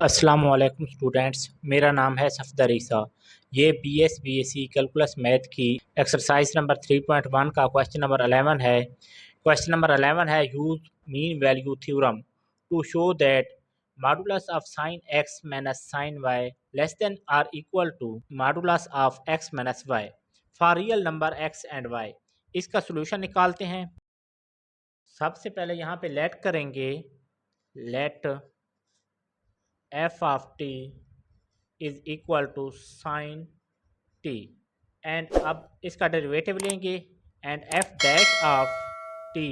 अस्सलामुअलैकुम स्टूडेंट्स, मेरा नाम है सफदर ईसा। ये BSc कैलकुलस मैथ की एक्सरसाइज नंबर 3.1 का क्वेश्चन नंबर 11 है। क्वेश्चन नंबर 11 है, use mean value theorem to show that modulus of sine x minus sine y less than are equal to modulus of x minus y for real number x and y. इसका solution निकालते हैं। सबसे पहले यहाँ पे let करेंगे, let f of t is equal to sin t, and अब इसका डेरिवेटिव लेंगे and f dash of t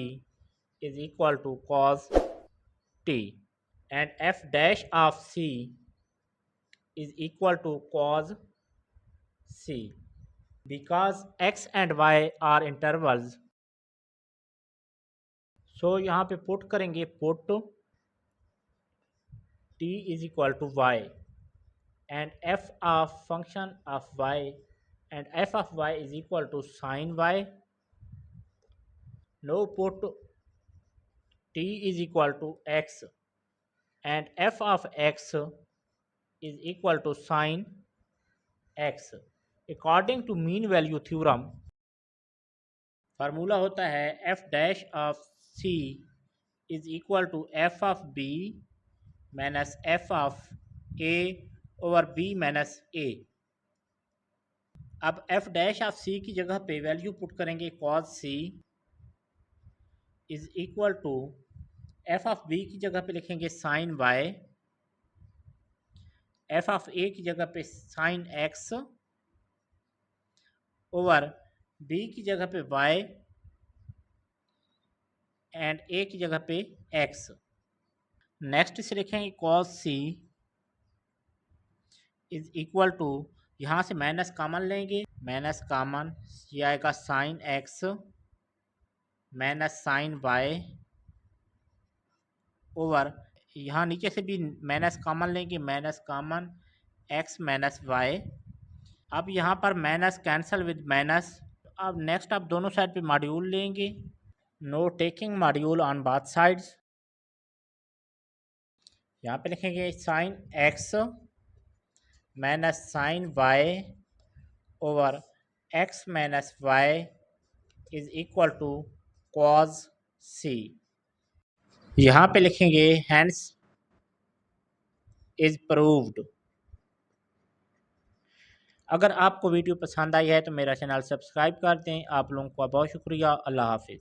is equal to cos t and f dash of c is equal to cos c because x and y are intervals। So यहाँ पे put करेंगे, put t is equal to y and f of function of y and f of y is equal to sin y. Now put t is equal to x and f of x is equal to sin x according to mean value theorem। Formula होता है f dash of c is equal to f of b minus f of a over b minus a। अब f dash of c की जगह पे value put करेंगे cos c is equal to f of b की जगह पे लिखेंगे sin y, f of a की जगह पे sin x ओवर b की जगह पे y एंड a की जगह पे x। नेक्स्ट से लिखेंगे cos c is equal to, यहाँ से माइनस कॉमन लेंगे, माइनस कॉमन ये आएगा sin x minus sin y over, यहाँ नीचे से भी माइनस कॉमन लेंगे, minus common x minus y. अब यहाँ पर माइनस कैंसिल विद माइनस। अब नेक्स्ट आप दोनों साइड पे मॉड्यूल लेंगे, no taking module on both sides. यहाँ पे लिखेंगे sine x minus sine y over x minus y is equal to cos c। यहाँ पे लिखेंगे हैंस इज प्रूव्ड। अगर आपको वीडियो पसंद आई है तो मेरा चैनल सब्सक्राइब कर दें। आप लोगों का बहुत शुक्रिया। अल्लाह हाफिज़।